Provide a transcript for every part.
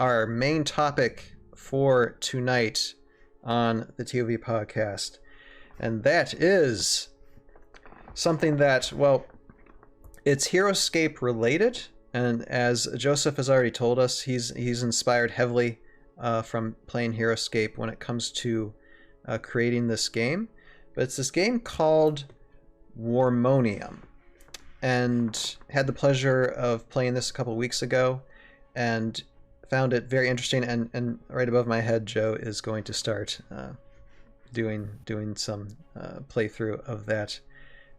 our main topic for tonight on the ToV Podcast. And that is something that, well, it's Heroscape related. And as Joseph has already told us, he's inspired heavily from playing Heroscape when it comes to creating this game. But it's this game called Warmonium. And had the pleasure of playing this a couple weeks ago and found it very interesting. And right above my head, Joe is going to start doing some playthrough of that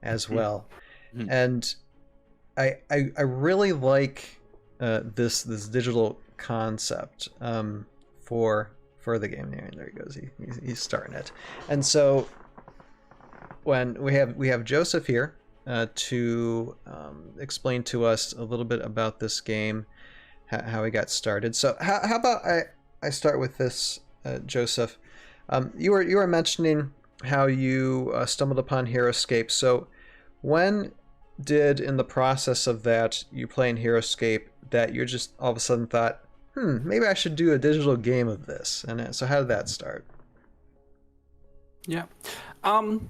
as well. Mm-hmm. And I really like this digital concept for the game. There he goes. He's starting it. And so when we have Joseph here to explain to us a little bit about this game, how he got started. So how about I start with this, Joseph? You were mentioning how you stumbled upon Heroscape. So when did, in the process of that, you playing Heroscape, that you just all of a sudden thought, maybe I should do a digital game of this? And so how did that start? Yeah. I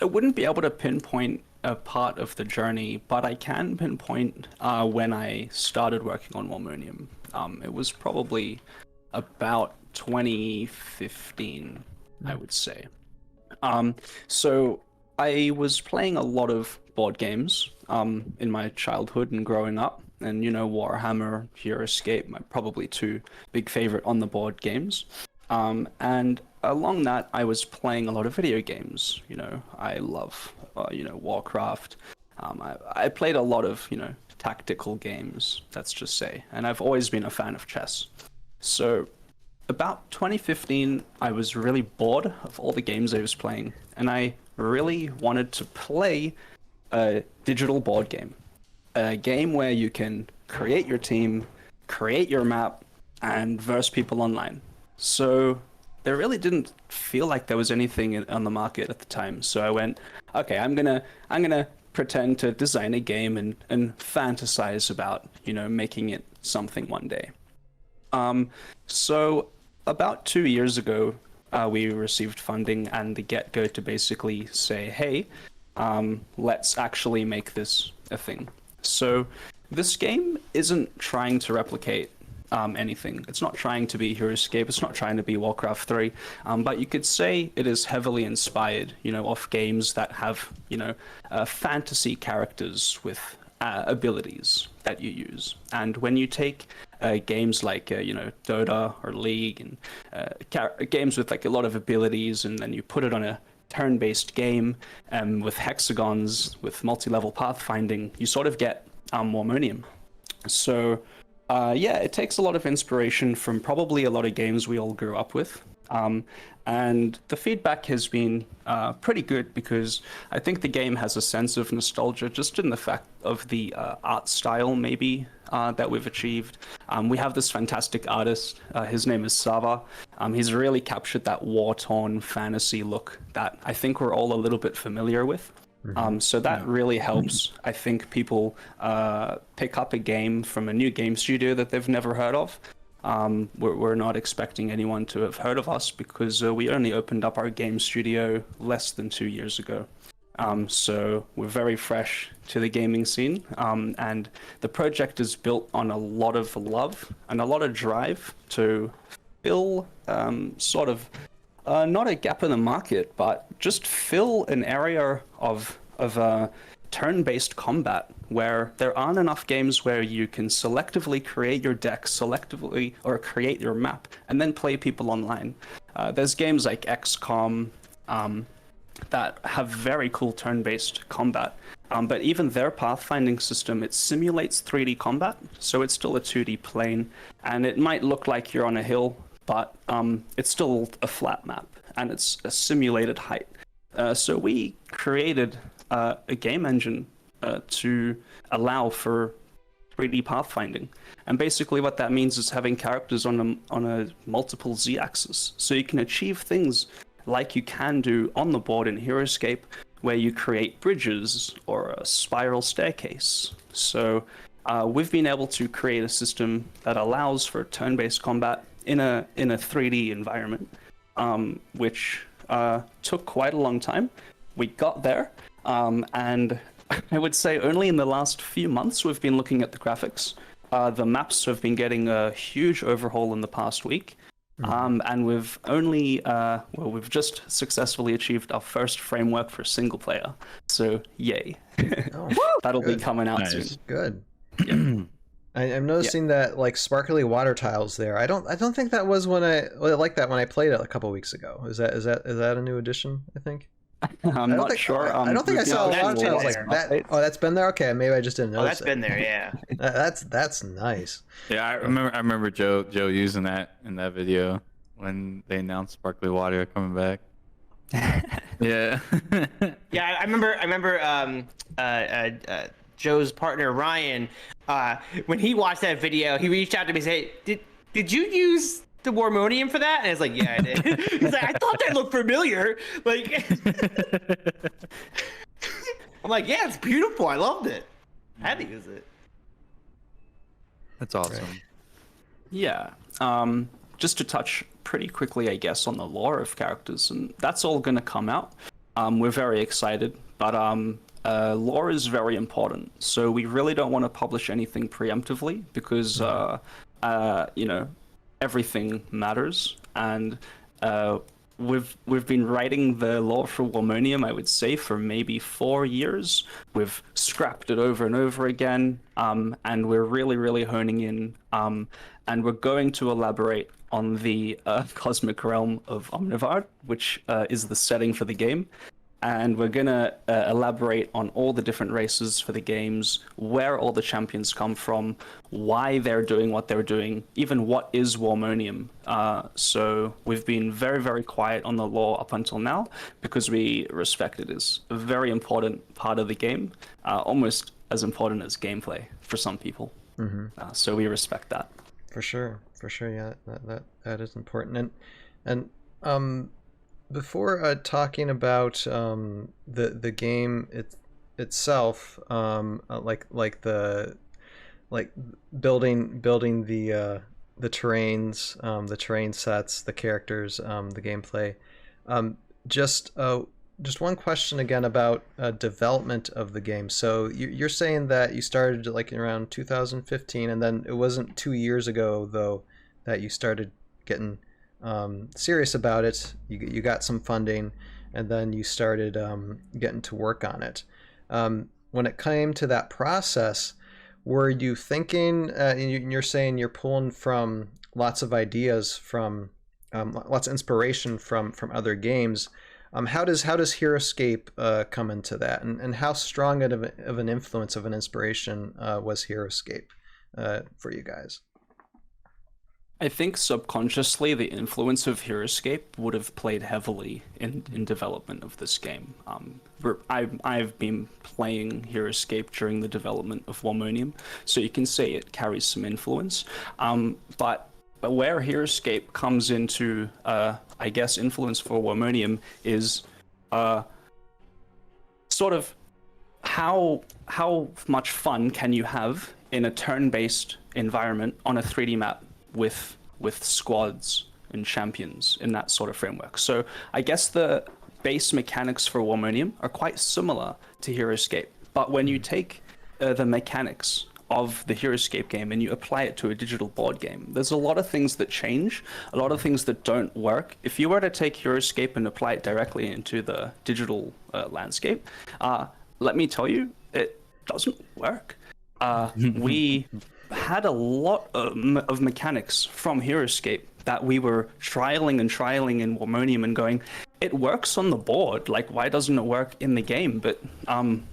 wouldn't be able to pinpoint a part of the journey, but I can pinpoint when I started working on Warmonium. It was probably about 2015, I would say. So I was playing a lot of board games in my childhood and growing up, and Warhammer, Heroscape, my probably two big favorite on the board games. And along that, I was playing a lot of video games. I love, Warcraft. I played a lot of, tactical games, let's just say. And I've always been a fan of chess. So about 2015, I was really bored of all the games I was playing. And I really wanted to play a digital board game. A game where you can create your team, create your map, and verse people online. So there really didn't feel like there was anything on the market at the time. So I went, okay, I'm gonna pretend to design a game and fantasize about, making it something one day. So about 2 years ago, we received funding and the get-go to basically say, hey, let's actually make this a thing. So this game isn't trying to replicate anything. It's not trying to be Heroscape. It's not trying to be Warcraft 3. But you could say it is heavily inspired, off games that have, fantasy characters with abilities that you use. And when you take games like, Dota or League and games with like a lot of abilities, and then you put it on a turn-based game with hexagons, with multi-level pathfinding, you sort of get Warmonium. So it takes a lot of inspiration from probably a lot of games we all grew up with. And the feedback has been pretty good, because I think the game has a sense of nostalgia just in the fact of the art style maybe that we've achieved. We have this fantastic artist, his name is Sava. He's really captured that war-torn fantasy look that I think we're all a little bit familiar with. So that really helps, I think, people pick up a game from a new game studio that they've never heard of. We're not expecting anyone to have heard of us, because we only opened up our game studio less than 2 years ago. So we're very fresh to the gaming scene, and the project is built on a lot of love and a lot of drive to fill sort of not a gap in the market, but just fill an area of turn-based combat where there aren't enough games where you can selectively create your deck, or create your map, and then play people online. There's games like XCOM that have very cool turn-based combat, but even their pathfinding system, it simulates 3D combat, so it's still a 2D plane, and it might look like you're on a hill, but it's still a flat map, and it's a simulated height. So we created a game engine to allow for 3D pathfinding. And basically what that means is having characters on a multiple z-axis. So you can achieve things like you can do on the board in Heroscape, where you create bridges or a spiral staircase. So we've been able to create a system that allows for turn-based combat in a 3D environment, which took quite a long time. We got there, and I would say only in the last few months we've been looking at the graphics. The maps have been getting a huge overhaul in the past week. And we've only, we've just successfully achieved our first framework for single player. So, yay. That'll be coming out soon. Good. Yeah. I'm noticing that like sparkly water tiles there. I don't think that was when I like that when I played it a couple weeks ago. Is that a new addition? I think. I'm not sure. I don't think I saw a lot of tiles like that. Oh, that's been there. Okay, maybe I just didn't know. Oh, that's been there. Yeah. That's nice. Yeah, I remember Joe using that in that video when they announced sparkly water coming back. Yeah. Yeah, I remember Joe's partner Ryan, when he watched that video, he reached out to me and said, "Hey, did you use the Warmonium for that?" And I was like, "Yeah, I did." He's like, "I thought that looked familiar." Like, I'm like, "Yeah, it's beautiful. I loved it. I had to use it." That's awesome. Right. Yeah. Just to touch pretty quickly, I guess, on the lore of characters, and that's all going to come out. We're very excited, but lore is very important. So we really don't want to publish anything preemptively because, everything matters. And we've been writing the lore for Warmonium, I would say, for maybe 4 years. We've scrapped it over and over again, and we're really, really honing in. And we're going to elaborate on the cosmic realm of Omnivard, which is the setting for the game. And we're going to elaborate on all the different races for the games, where all the champions come from, why they're doing what they're doing, even what is Warmonium. So we've been very, very quiet on the lore up until now because we respect it as a very important part of the game, almost as important as gameplay for some people. So we respect that. For sure, yeah, that is important. And before talking about the game itself, building the terrains, the terrain sets, the characters, the gameplay, just one question again about development of the game. So you're saying that you started like around 2015, and then it wasn't 2 years ago though that you started getting serious about it. You got some funding, and then you started getting to work on it. When it came to that process, were you thinking? You're saying you're pulling from lots of ideas from lots of inspiration from other games. How does Heroscape come into that, and how strong of an influence of an inspiration was Heroscape for you guys? I think subconsciously the influence of Heroscape would have played heavily in development of this game. I've been playing Heroscape during the development of Warmonium, so you can say it carries some influence. But where Heroscape comes into, I guess, influence for Warmonium is sort of how much fun can you have in a turn-based environment on a 3D map with squads and champions in that sort of framework. So I guess the base mechanics for Warmonium are quite similar to Heroscape, but when you take the mechanics of the Heroscape game and you apply it to a digital board game, there's a lot of things that change, a lot of things that don't work. If you were to take Heroscape and apply it directly into the digital landscape, let me tell you, it doesn't work. We had a lot of mechanics from Heroscape that we were trialing in Warmonium and going, it works on the board, like why doesn't it work in the game? But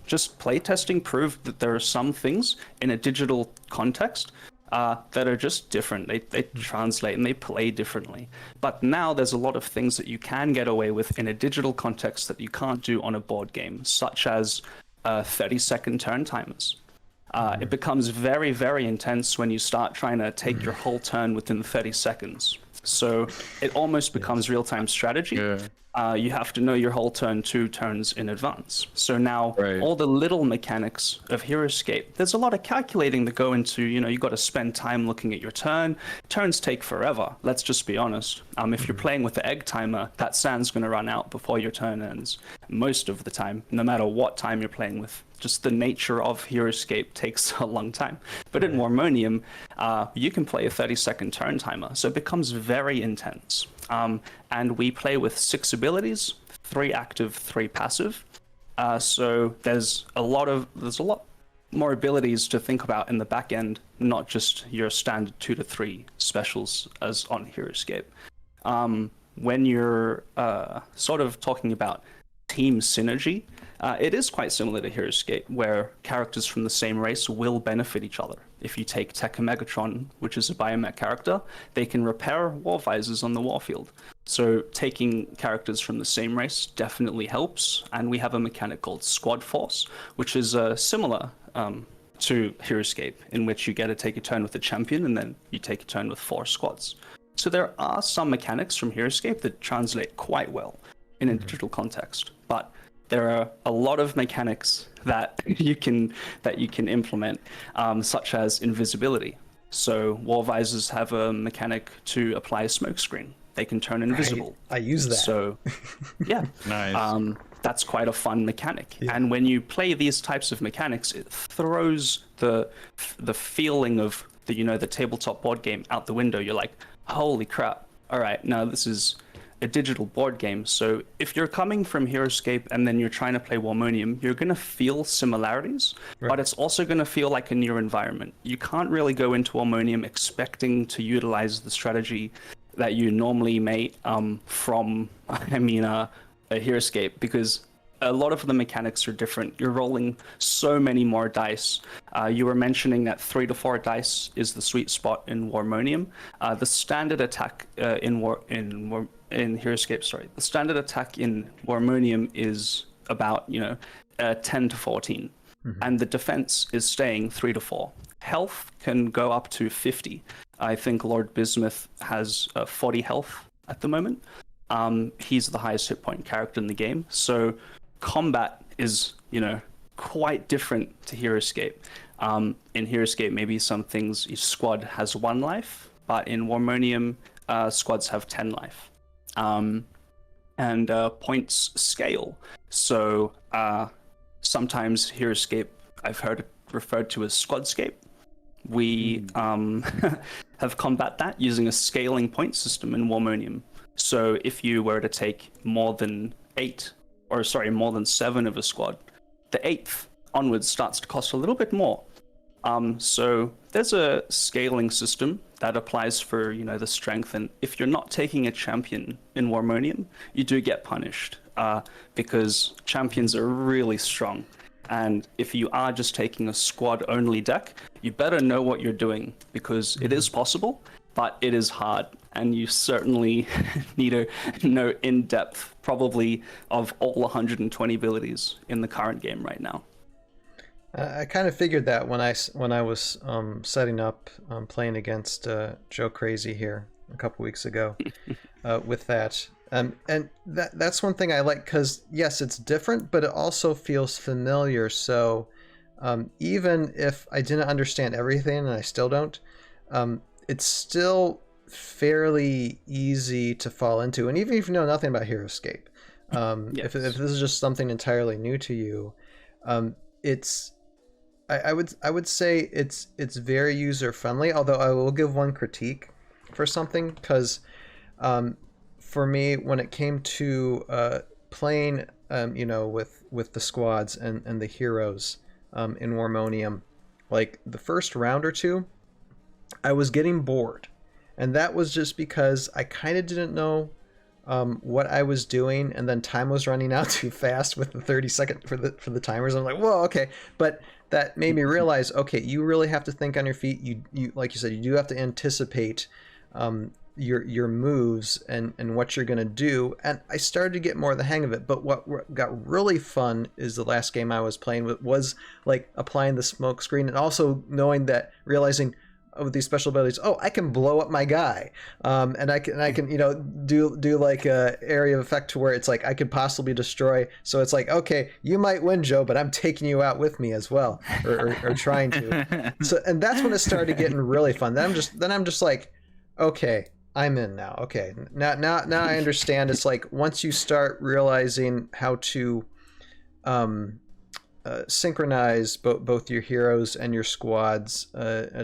just playtesting proved that there are some things in a digital context that are just different. They translate and they play differently. But now there's a lot of things that you can get away with in a digital context that you can't do on a board game, such as 30-second turn timers. It becomes very, very intense when you start trying to take your whole turn within 30 seconds. So it almost becomes real-time strategy. you have to know your whole turn 2 turns in advance. So now all the little mechanics of Heroscape, there's a lot of calculating that go into, you got to spend time looking at your turn. Turns take forever. Let's just be honest. If you're playing with the egg timer, that sand's going to run out before your turn ends most of the time, no matter what time you're playing with. Just the nature of Heroscape takes a long time. But in Warmonium, you can play a 30-second turn timer, so it becomes very intense. And we play with 6 abilities, 3 active, 3 passive. So there's a lot more abilities to think about in the back end, not just your standard 2 to 3 specials as on Heroscape. When you're sort of talking about team synergy, it is quite similar to Heroscape, where characters from the same race will benefit each other. If you take Tekka Megatron, which is a biomech character, they can repair war visors on the warfield. So taking characters from the same race definitely helps, and we have a mechanic called Squad Force, which is similar to Heroscape, in which you get to take a turn with the champion, and then you take a turn with 4 squads. So there are some mechanics from Heroscape that translate quite well in a digital context, but there are a lot of mechanics that you can implement, such as invisibility. So war visors have a mechanic to apply a smoke screen. They can turn invisible. I use that. So, yeah, Nice. that's quite a fun mechanic. Yeah. And when you play these types of mechanics, it throws the feeling of the tabletop board game out the window. You're like, holy crap! All right, now this is a digital board game. So if you're coming from Heroscape and then you're trying to play Warmonium, you're going to feel similarities, but it's also going to feel like a new environment. You can't really go into Warmonium expecting to utilize the strategy that you normally may from a Heroscape, because a lot of the mechanics are different. You're rolling so many more dice. You were mentioning that 3 to 4 dice is the sweet spot in Warmonium. The standard attack in Heroscape, the standard attack in Warmonium is about 10 to 14, and the defense is staying 3 to 4. Health can go up to 50. I think Lord Bismuth has 40 health at the moment. He's the highest hit point character in the game. So combat is, quite different to Heroscape. In Heroscape, maybe some things, each squad has 1 life, but in Warmonium, squads have 10 life. And points scale. So sometimes Heroscape, I've heard it referred to as Squadscape. We have combat that using a scaling point system in Warmonium. So if you were to take more than 7 of a squad, the 8th onwards starts to cost a little bit more. So there's a scaling system that applies for, the strength. And if you're not taking a champion in Warmonium, you do get punished because champions are really strong. And if you are just taking a squad-only deck, you better know what you're doing, because it is possible, but it is hard. And you certainly need to know in depth, probably, of all 120 abilities in the current game right now. I kind of figured that when I was setting up playing against Joe Crazy here a couple weeks ago with that. And that's one thing I like, because yes, it's different, but it also feels familiar. So even if I didn't understand everything, and I still don't, it's still fairly easy to fall into. And even if you know nothing about Heroscape, if this is just something entirely new to you, I would say it's very user friendly. Although I will give one critique for something, because for me, when it came to playing, with the squads and the heroes in Warmonium, like the first round or two, I was getting bored, and that was just because I kind of didn't know what I was doing, and then time was running out too fast with the 30-second for the timers. I'm like, whoa, okay, but that made me realize, okay, you really have to think on your feet. You like you said, you do have to anticipate your moves and what you're going to do. And I started to get more of the hang of it. But what got really fun is the last game I was playing with was like applying the smoke screen, and also realizing, with these special abilities, oh, I can blow up my guy, and I can do like a area of effect to where it's like I could possibly destroy. So it's like, okay, you might win, Joe, but I'm taking you out with me as well, or trying to. So and that's when it started getting really fun. Then I'm just like, okay, I'm in now. Okay, now I understand. It's like once you start realizing how to synchronize both your heroes and your squads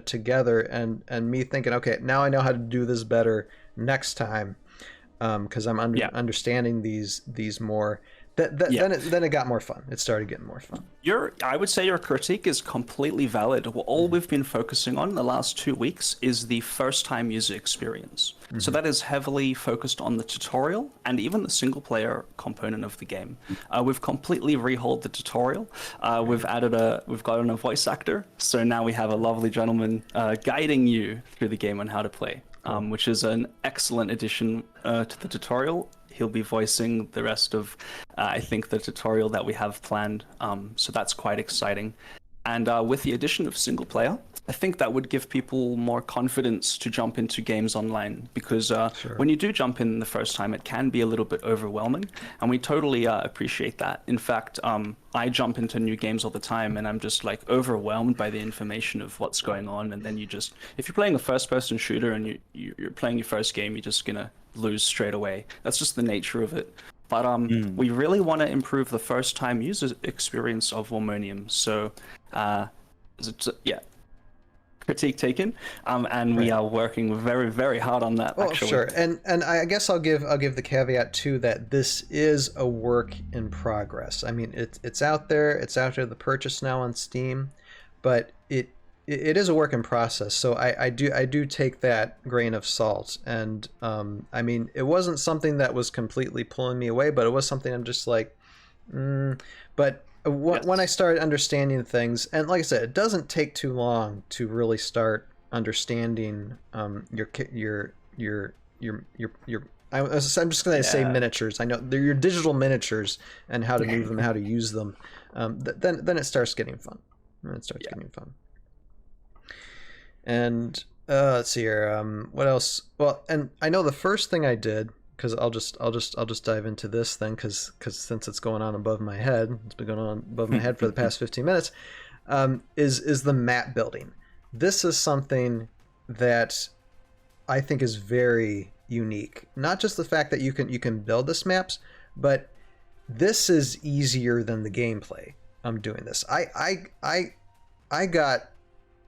together, and me thinking, okay, now I know how to do this better next time, because I'm understanding these more. Then it got more fun. It started getting more fun. I would say your critique is completely valid. All we've been focusing on the last 2 weeks is the first-time user experience. Mm-hmm. So that is heavily focused on the tutorial and even the single-player component of the game. We've completely rehauled the tutorial. We've gotten a voice actor, so now we have a lovely gentleman guiding you through the game on how to play, which is an excellent addition to the tutorial. He'll be voicing the rest of, I think, the tutorial that we have planned. So that's quite exciting. And with the addition of single player, I think that would give people more confidence to jump into games online, because when you do jump in the first time, it can be a little bit overwhelming, and we totally appreciate that. In fact, I jump into new games all the time, and I'm just like overwhelmed by the information of what's going on. And then if you're playing a first-person shooter and you're playing your first game, you're just gonna lose straight away. That's just the nature of it. But we really want to improve the first-time user experience of Warmonium. So, critique taken, and we are working very, very hard on that. Actually. Sure, and I guess I'll give the caveat too that this is a work in progress. I mean, it's out there. It's out there to purchase now on Steam, but it is a work in process. So I do take that grain of salt. And I mean, it wasn't something that was completely pulling me away, but it was something I'm just like, but. When I started understanding things, and like I said, it doesn't take too long to really start understanding your I'm just going to say miniatures. I know they're your digital miniatures and how to move them, how to use them. Then it starts getting fun. And let's see here. What else? Well, and I know the first thing I did, because I'll just dive into this thing, because since it's going on above my head, it's been going on above my head for the past 15 minutes, is the map building. This is something that I think is very unique. Not just the fact that you can build this maps, but this is easier than the gameplay. I'm doing this. I got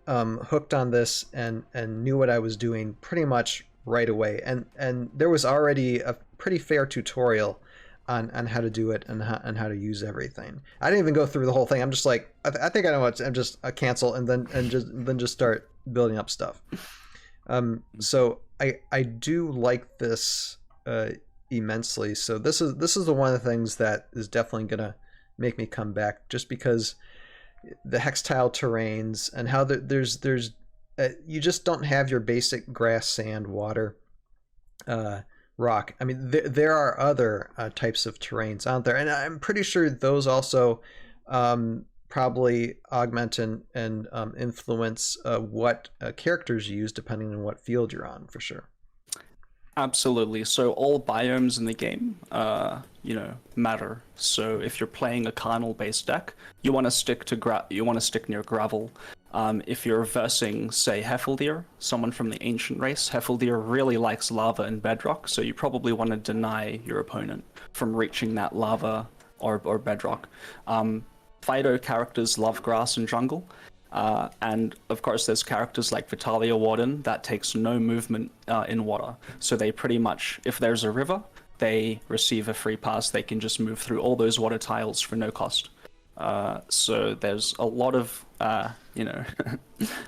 hooked on this and knew what I was doing pretty much right away, and there was already a pretty fair tutorial on how to do it and how to use everything. I didn't even go through the whole thing. I'm just like, I think I know what. I'm just cancel and then just start building up stuff. So I do like this immensely. So this is the one of the things that is definitely gonna make me come back, just because the hex tile terrains and how there's you just don't have your basic grass, sand, water, rock. I mean, there are other types of terrains out there, and I'm pretty sure those also probably augment and influence what characters you use depending on what field you're on, for sure. Absolutely. So all biomes in the game, matter. So if you're playing a carnal-based deck, you want to stick near gravel. If you're versing, say, Heffeldir, someone from the ancient race, Heffeldir really likes lava and bedrock, so you probably want to deny your opponent from reaching that lava or bedrock. Fido characters love grass and jungle. And of course, there's characters like Vitalia Warden that takes no movement in water. So they pretty much, if there's a river, they receive a free pass. They can just move through all those water tiles for no cost. So there's a lot of,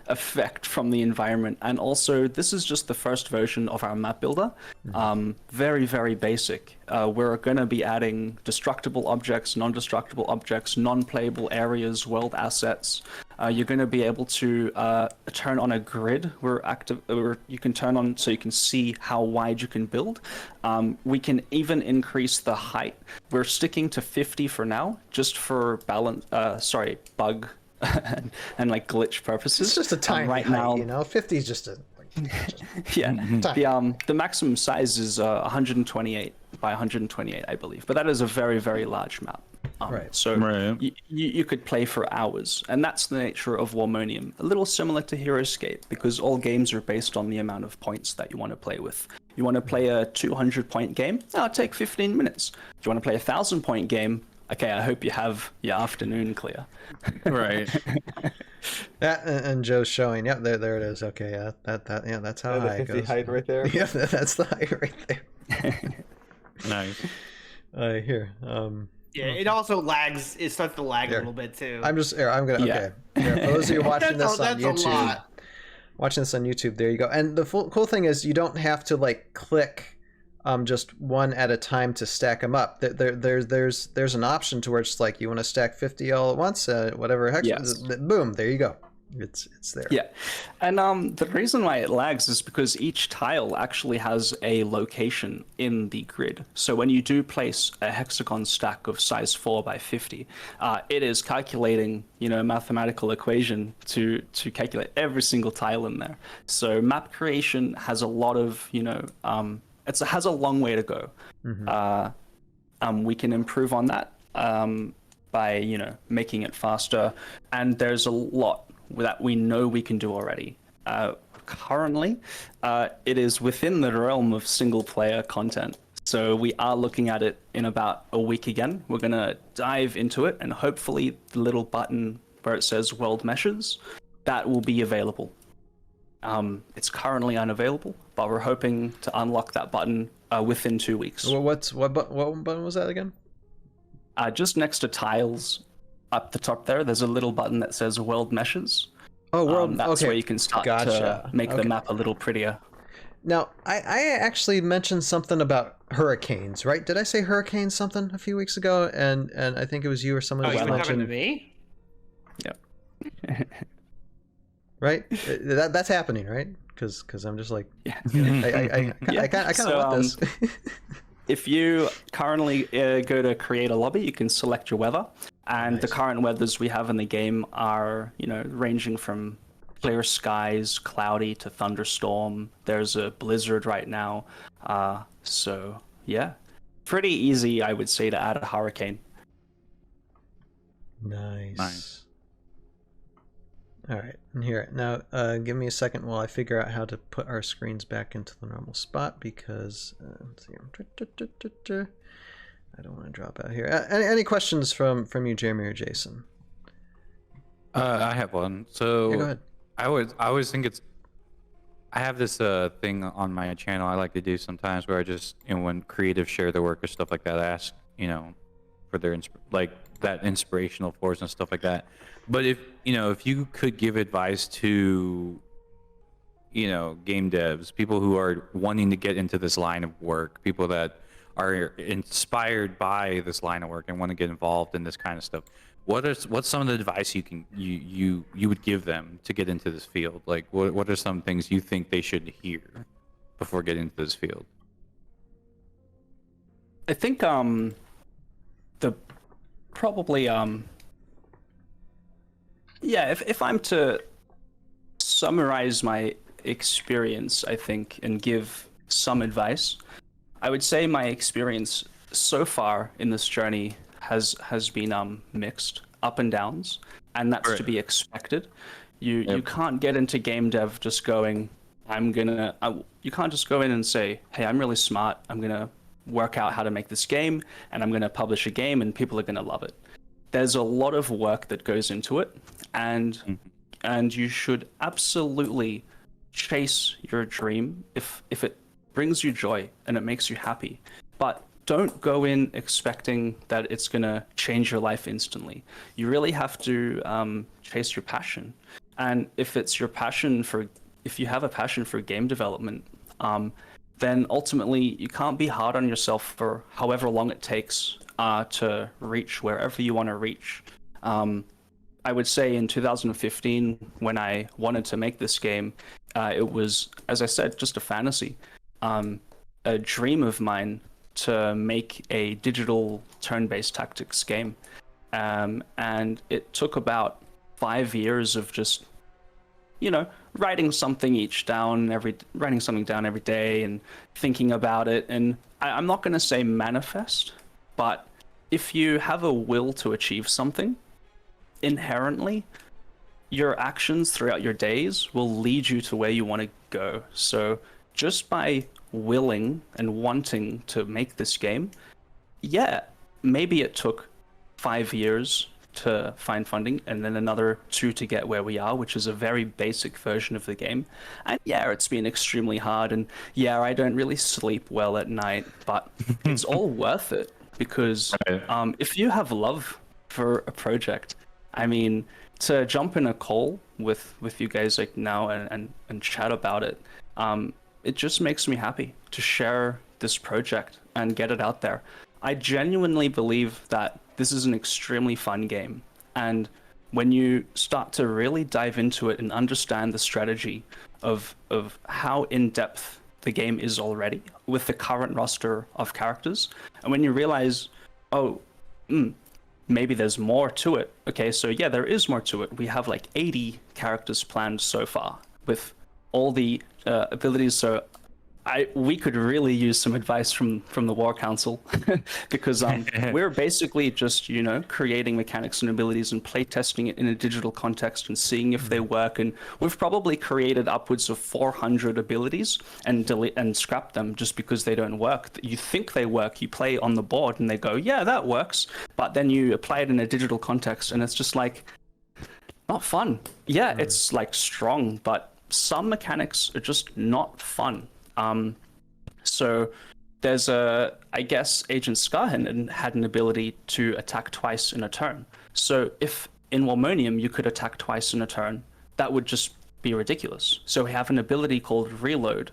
effect from the environment. And also, this is just the first version of our map builder. Very, very basic. We're going to be adding destructible objects, non-destructible objects, non-playable areas, world assets. You're going to be able to turn on a grid you can turn on so you can see how wide you can build. We can even increase the height. We're sticking to 50 for now, just for bug and like glitch purposes. It's just a tiny right height, now, you know. 50 is just a. yeah. Tiny. The maximum size is 128 by 128, I believe. But that is a very, very large map. Right. So you could play for hours, and that's the nature of Warmonium. A little similar to Heroscape, because all games are based on the amount of points that you want to play with. You want to play a 200-point game? That'll take 15 minutes. Do you want to play a 1,000-point game? Okay, I hope you have your afternoon clear. Right. That and Joe's showing. Yep, there it is. Okay, yeah, that's how high it goes. height right there. Yeah, that's the height right there. Nice. Here. Yeah, it also lags. It starts to lag Here. a little bit too. I'm gonna. Yeah. Okay. Here, for those of you watching this on that's a YouTube, lot. watching this on YouTube, there you go. And the cool thing is, you don't have to like click just one at a time to stack them up. There's an option to where it's like you want to stack 50 all at once, whatever hex. Yes. Boom, there you go. It's there. Yeah, and the reason why it lags is because each tile actually has a location in the grid. So when you do place a hexagon stack of size 4 by 50, it is calculating, a mathematical equation to calculate every single tile in there. So map creation has a lot of, it has a long way to go. Mm-hmm. We can improve on that by, making it faster, and there's a lot that we know we can do already. Currently, it is within the realm of single player content. So we are looking at it in about a week again. We're going to dive into it, and hopefully the little button where it says World Meshes, that will be available. It's currently unavailable, but we're hoping to unlock that button within 2 weeks. Well, what button was that again? Just next to tiles, up the top there's a little button that says World Meshes. Oh, World. That's okay. where you can start Gotcha. to make the map a little prettier. Now, I actually mentioned something about hurricanes, right? Did I say hurricanes something a few weeks ago? And I think it was you or someone Oh, else you were talking to mentioned. me? Yeah. Right? That's happening, right? Because I'm just like, Yeah. I kind of want this. If you currently go to create a lobby, you can select your weather. And the current weathers we have in the game are, ranging from clear skies, cloudy to thunderstorm. There's a blizzard right now. So, yeah. Pretty easy, I would say, to add a hurricane. Nice. All right, and here now, give me a second while I figure out how to put our screens back into the normal spot because let's see. I don't want to drop out here. Any questions from you, Jeremy or Jason? I have one. So Yeah, go ahead. I always think I have this thing on my channel I like to do sometimes where I just when creatives share their work or stuff like that, I ask for their that inspirational force and stuff like that. But if you could give advice to game devs, people who are wanting to get into this line of work, people that are inspired by this line of work and want to get involved in this kind of stuff, what's some of the advice you would give them to get into this field? Like what are some things you think they should hear before getting into this field? I think if I'm to summarize my experience, I think, and give some advice, I would say my experience so far in this journey has been mixed, up and downs, and that's to be expected. You can't get into game dev just going, you can't just go in and say, hey, I'm really smart, I'm gonna work out how to make this game, and I'm gonna publish a game, and people are gonna love it. There's a lot of work that goes into it, and you should absolutely chase your dream if it brings you joy and it makes you happy. But don't go in expecting that it's gonna change your life instantly. You really have to chase your passion, and if you have a passion for game development, then ultimately you can't be hard on yourself for however long it takes to reach wherever you want to reach. I would say in 2015, when I wanted to make this game, it was, as I said, just a fantasy, a dream of mine to make a digital turn-based tactics game. And it took about 5 years of just, you know, writing something down every day and thinking about it. And I'm not going to say manifest, but if you have a will to achieve something, inherently, your actions throughout your days will lead you to where you want to go. So just by willing and wanting to make this game, yeah, maybe it took 5 years to find funding and then another 2 to get where we are, which is a very basic version of the game. And yeah, it's been extremely hard, and yeah, I don't really sleep well at night, but it's all worth it because if you have love for a project, I mean, to jump in a call with you guys like now and chat about it, it just makes me happy to share this project and get it out there. I genuinely believe that this is an extremely fun game, and when you start to really dive into it and understand the strategy of how in-depth the game is already with the current roster of characters, and when you realize, maybe there's more to it. Okay, so yeah, there is more to it. We have like 80 characters planned so far with all the abilities. So we could really use some advice from the War Council because we're basically just, you know, creating mechanics and abilities and play testing it in a digital context and seeing if they work. And we've probably created upwards of 400 abilities and scrapped them just because they don't work. You think they work, you play on the board and they go, yeah, that works. But then you apply it in a digital context and it's just like, not fun. Yeah, it's like strong, but some mechanics are just not fun. So there's I guess Agent Scarhen had an ability to attack twice in a turn. So if in Warmonium you could attack twice in a turn, that would just be ridiculous. So we have an ability called Reload,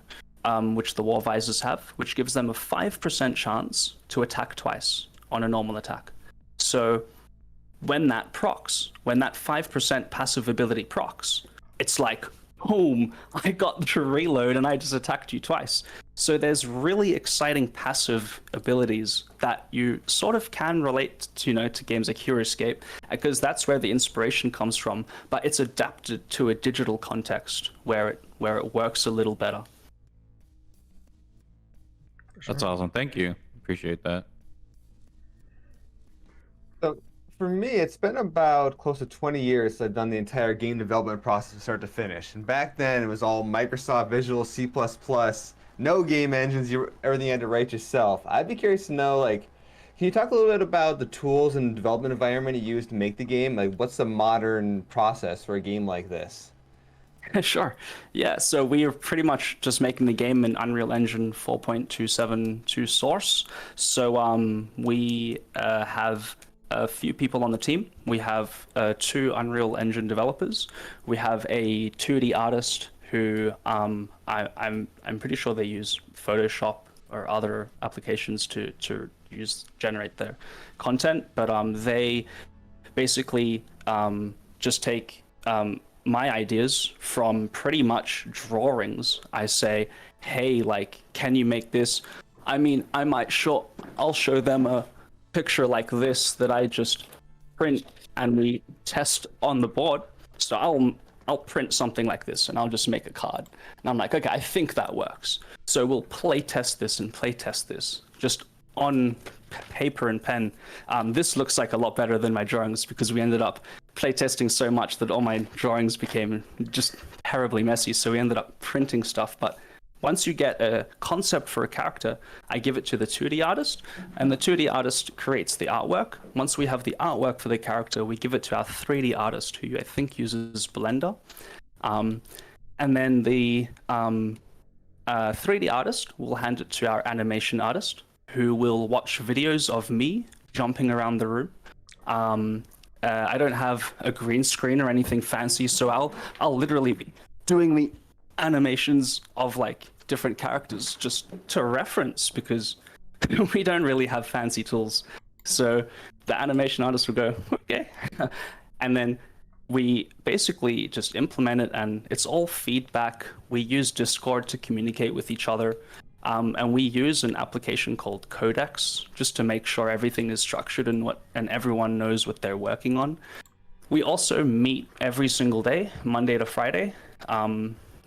which the War Visors have, which gives them a 5% chance to attack twice on a normal attack. So when that procs, when that 5% passive ability procs, it's like, boom, I got the reload and I just attacked you twice. So there's really exciting passive abilities that you sort of can relate to, you know, to games like Heroscape, because that's where the inspiration comes from, but it's adapted to a digital context where it works a little better. That's awesome. Thank you. Appreciate that. So for me, it's been about close to 20 years since I've done the entire game development process from start to finish. And back then, it was all Microsoft Visual, C++, no game engines, everything you had to write yourself. I'd be curious to know, like, can you talk a little bit about the tools and development environment you used to make the game? Like, what's the modern process for a game like this? Sure. Yeah, so we are pretty much just making the game in Unreal Engine 4.272 source. So we have a few people on the team. We have 2 Unreal Engine developers. We have a 2D artist who I'm pretty sure they use Photoshop or other applications to generate their content, but they basically just take my ideas from pretty much drawings. I say, hey, like, can you make this? I mean, I'll show them a picture like this that I just print and we test on the board. So I'll print something like this and I'll just make a card. And I'm like, okay, I think that works. So we'll play test this and play test this just on paper and pen. This looks like a lot better than my drawings because we ended up playtesting so much that all my drawings became just terribly messy. So we ended up printing stuff. But once you get a concept for a character, I give it to the 2D artist, and the 2D artist creates the artwork. Once we have the artwork for the character, we give it to our 3D artist, who I think uses Blender. And then the 3D artist will hand it to our animation artist, who will watch videos of me jumping around the room. I don't have a green screen or anything fancy, so I'll literally be doing the animations of like different characters just to reference, because we don't really have fancy tools. So the animation artist will go, okay. And then we basically just implement it, and it's all feedback. We use Discord to communicate with each other. And we use an application called Codex just to make sure everything is structured and everyone knows what they're working on. We also meet every single day, Monday to Friday.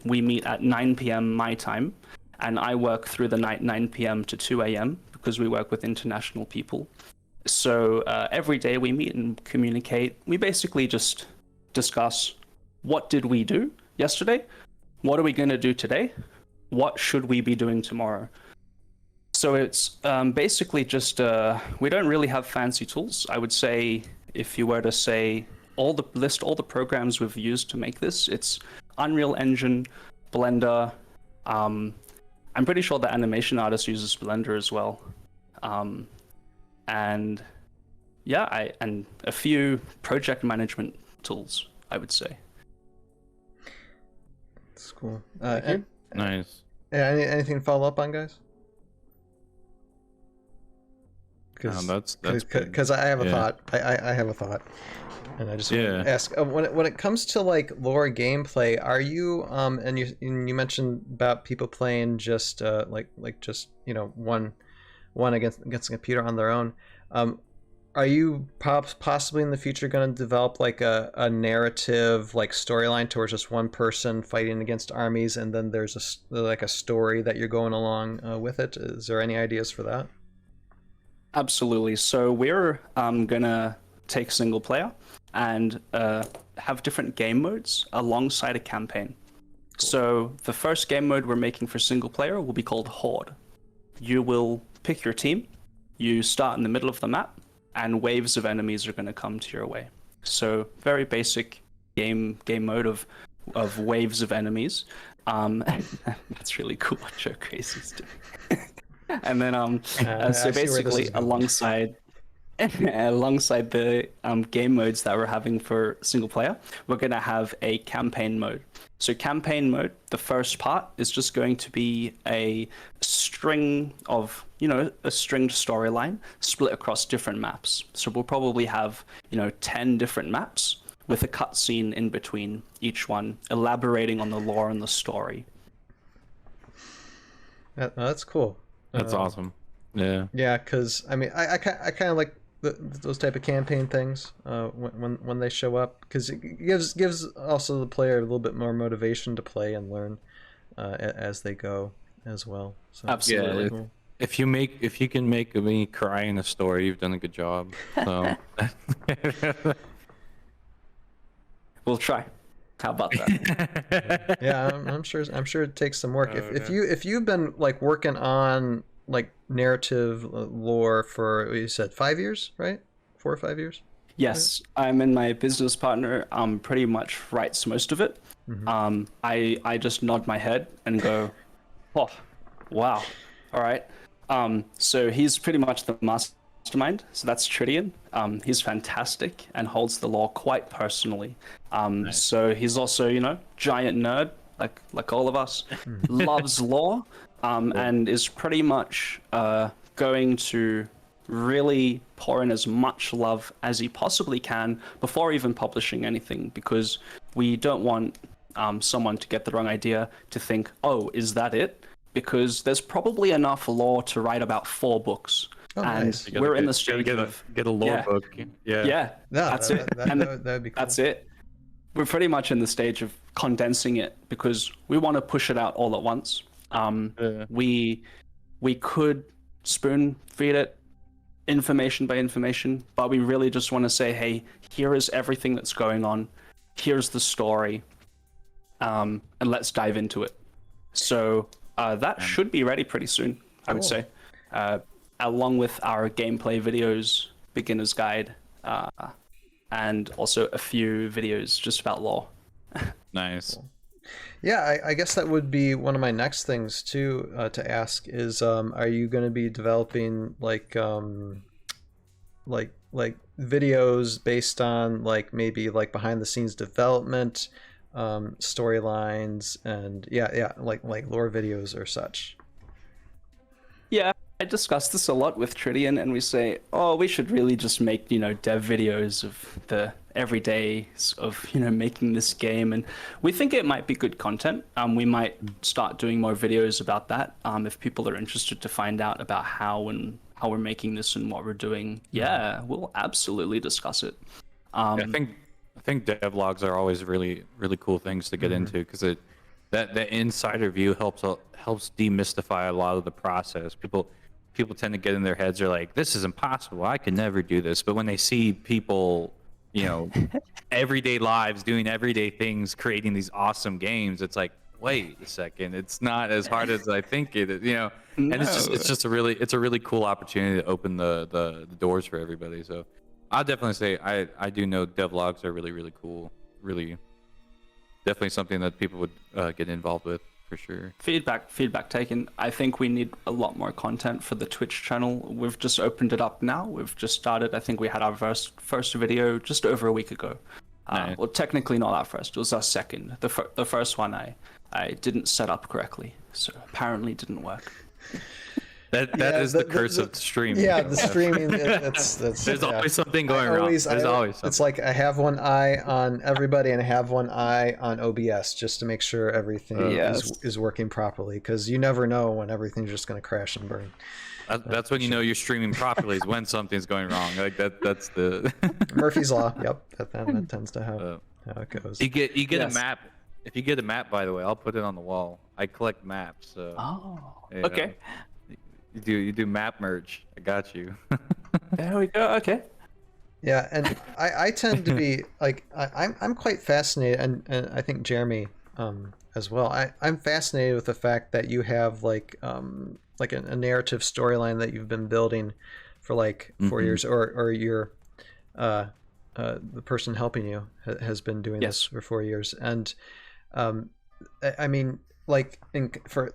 We meet at 9 p.m. my time, and I work through the night 9 p.m. to 2 a.m. because we work with international people. So every day we meet and communicate. We basically just discuss what did we do yesterday, what are we going to do today, what should we be doing tomorrow. So it's basically just, we don't really have fancy tools. I would say, if you were to say, list all the programs we've used to make this, it's Unreal Engine, Blender. I'm pretty sure the animation artist uses Blender as well. And yeah, and a few project management tools, I would say. That's cool. Nice. Yeah, anything to follow up on, guys? That's Because I have a thought. I have a thought, and I just want to ask when it comes to like lore gameplay, are you and you mentioned about people playing just like just one against a computer on their own. Are you possibly in the future going to develop like a narrative like storyline towards just one person fighting against armies, and then there's a story that you're going along with it? Is there any ideas for that? Absolutely. So we're gonna take single player and have different game modes alongside a campaign. Cool. So the first game mode we're making for single player will be called Horde. You will pick your team. You start in the middle of the map, and waves of enemies are going to come to your way. So very basic game mode of waves of enemies. That's really cool what Joe Crazy's doing. And then so basically alongside the game modes that we're having for single player, we're going to have a campaign mode. So campaign mode, the first part is just going to be a string of, a stringed storyline split across different maps. So we'll probably have, 10 different maps with a cutscene in between each one, elaborating on the lore and the story. That's cool. That's awesome. Yeah. Yeah, because I mean, I kind of like those type of campaign things when they show up, because it gives also the player a little bit more motivation to play and learn as they go as well. So, absolutely. Yeah, cool. If you can make me cry in a story, you've done a good job. So. We'll try. How about that? Yeah, I'm sure it takes some work. If you've been like working on like narrative lore for, you said 5 years, right? 4 or 5 years? Yes, I'm in my business partner pretty much writes most of it. Mm-hmm. I just nod my head and go, oh, wow, all right. So he's pretty much the mastermind. So that's Tridian. He's fantastic and holds the lore quite personally. Nice. So he's also, giant nerd like all of us, loves lore, and is pretty much going to really pour in as much love as he possibly can before even publishing anything, because we don't want someone to get the wrong idea to think, oh, is that it? Because there's probably enough lore to write about 4 books. Oh, and nice. we're in the stage of get a lore book. Yeah, that's it. That'd be cool. That's it. We're pretty much in the stage of condensing it because we want to push it out all at once. We could spoon feed it information by information, but we really just want to say, hey, here is everything that's going on. Here's the story, and let's dive into it. So that should be ready pretty soon, I would say, along with our gameplay videos, beginner's guide, and also a few videos just about lore. Nice. Cool. Yeah, I guess that would be one of my next things too to ask is, are you going to be developing like videos based on like maybe like behind the scenes development, storylines, and like lore videos or such? Yeah, I discuss this a lot with Tridian, and we say, oh, we should really just make, dev videos of the everydays of, making this game. And we think it might be good content. We might start doing more videos about that if people are interested to find out about how we're making this and what we're doing. Yeah, we'll absolutely discuss it. I think I think devlogs are always really cool things to get into, because that insider view helps demystify a lot of the process. People tend to get in their heads, are like, this is impossible, I could never do this. But when they see people, everyday lives doing everyday things, creating these awesome games, it's like, wait a second, it's not as hard as I think it is, And it's just a really cool opportunity to open the doors for everybody. So I'll definitely say I do know devlogs are really cool, really definitely something that people would get involved with for sure. Feedback taken. I think we need a lot more content for the Twitch channel. We've just opened it up now. We've just started. I think we had our first video just over a week ago. Nice. Well, technically not our first. It was our second. The first one I didn't set up correctly, so apparently it didn't work. That is the curse of streaming. Yeah, the streaming. That's There's always something going wrong. There's always something. It's like I have one eye on everybody and I have one eye on OBS just to make sure everything is working properly, because you never know when everything's just going to crash and burn. That's when you know you're streaming properly, is when something's going wrong. Like that's the Murphy's Law. Yep, that tends to how it goes. You get a map. If you get a map, by the way, I'll put it on the wall. I collect maps. So, Okay. You do map merch. I got you. There we go. Okay. Yeah, and I tend to be like I'm quite fascinated, and I think Jeremy as well. I'm fascinated with the fact that you have like a narrative storyline that you've been building for like 4 years, or you're the person helping you has been doing this for 4 years, and I mean, like for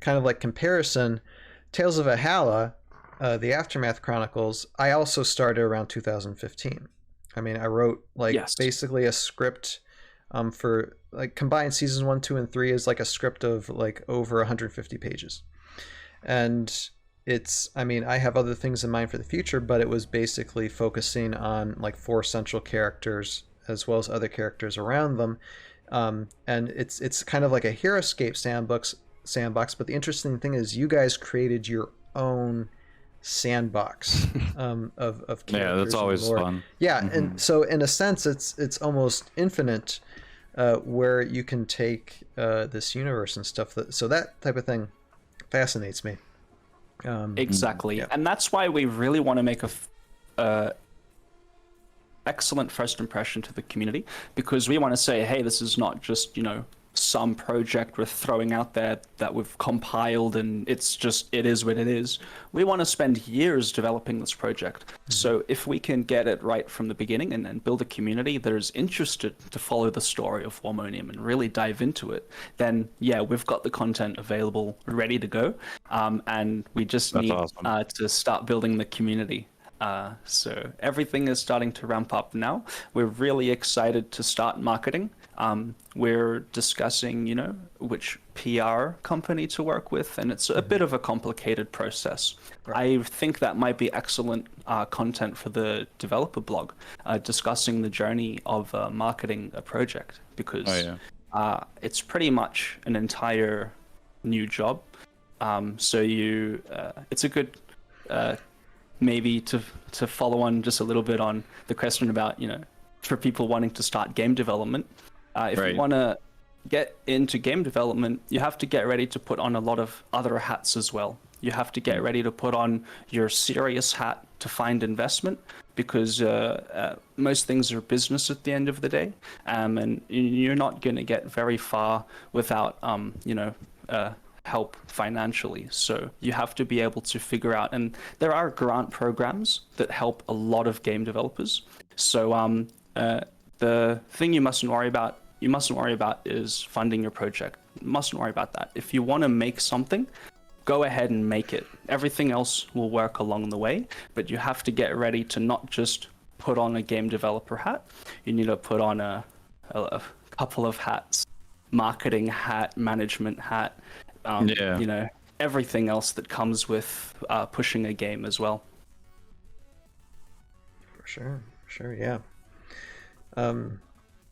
kind of like comparison, Tales of Valhalla, the Aftermath Chronicles, I also started around 2015. I mean, I wrote basically a script for like combined seasons 1, 2, and 3 is like a script of like over 150 pages. And I have other things in mind for the future, but it was basically focusing on like 4 central characters as well as other characters around them. And it's kind of like a Heroscape sandbox, but the interesting thing is you guys created your own sandbox of characters. Yeah, that's always fun. Yeah, and so in a sense it's almost infinite, where you can take this universe and stuff. So that type of thing fascinates me. Exactly, and that's why we really want to make a excellent first impression to the community, because we want to say, hey, this is not just some project we're throwing out there that we've compiled and it is what it is. We want to spend years developing this project. So if we can get it right from the beginning and build a community that is interested to follow the story of Warmonium and really dive into it, then we've got the content available, ready to go, and we just need to start building the community. So everything is starting to ramp up now. We're really excited to start marketing. We're discussing, which PR company to work with, and it's a bit of a complicated process. Right. I think that might be excellent content for the developer blog, discussing the journey of marketing a project, because it's pretty much an entire new job. So it's a good maybe to follow on just a little bit on the question about, for people wanting to start game development. If you want to get into game development, you have to get ready to put on a lot of other hats as well. You have to get ready to put on your serious hat to find investment, because most things are business at the end of the day, and you're not going to get very far without help financially. So you have to be able to figure out, and there are grant programs that help a lot of game developers. So the thing you mustn't worry about is funding your project. You mustn't worry about that. If you want to make something, go ahead and make it. Everything else will work along the way, but you have to get ready to not just put on a game developer hat. You need to put on a couple of hats: marketing hat, management hat, everything else that comes with pushing a game as well. For sure, yeah.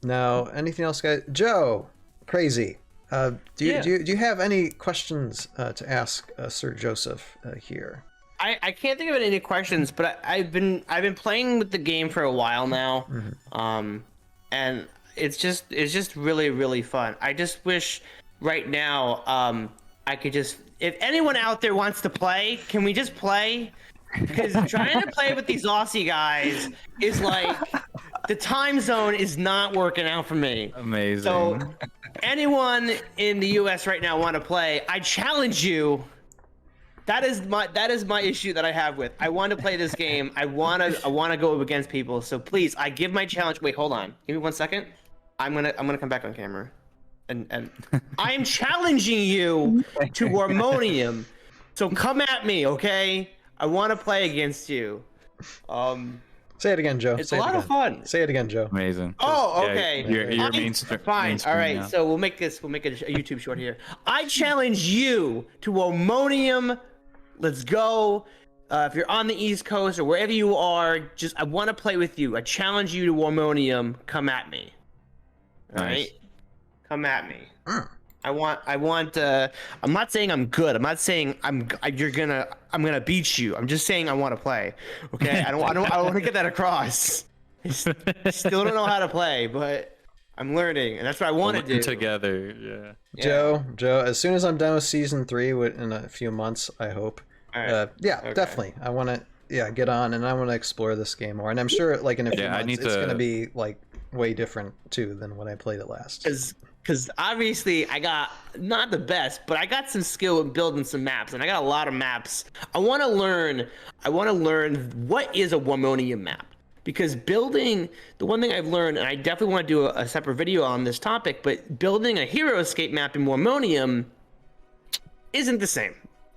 Now, anything else, guys? Joe, crazy. Do you have any questions to ask Sir Joseph here? I can't think of any questions, but I've been playing with the game for a while now. and it's just really really fun. I just wish right now I could just, if anyone out there wants to play, can we just play? Because trying to play with these Aussie guys is like, the time zone is not working out for me. Amazing. So anyone in the US right now want to play, I challenge you. That is my issue that I have with. I want to play this game. I want to go against people. So please, I give my challenge. Wait, hold on. Give me 1 second. I'm going to come back on camera. And I am challenging you to Warmonium. So come at me, okay? I want to play against you. Say it again, Joe. It's Say a it lot again. of fun. Say it again, Joe. Amazing. Oh, Yeah, okay. you're main Fine. All right. now. So we'll make a YouTube short here. I challenge you to Warmonium. Let's go. If you're on the East Coast or wherever you are, I want to play with you. I challenge you to Warmonium. Come at me. All Nice. right. Come at me. I want. I'm not saying I'm good. I'm not saying I'm gonna beat you. I'm just saying I want to play. Okay. I want to get that across. I still don't know how to play, but I'm learning, and that's what I want to do. Together, yeah. Joe, as soon as I'm done with season 3 in a few months, I hope. All right. Okay. Definitely. I want to get on, and I want to explore this game more. And I'm sure like in a few months it's going to be like way different too than when I played it last. Because obviously I got not the best, but I got some skill in building some maps, and I got a lot of maps. I want to learn what is a Warmonium map, because building, the one thing I've learned, and I definitely want to do a separate video on this topic, but building a Heroscape map in Warmonium isn't the same.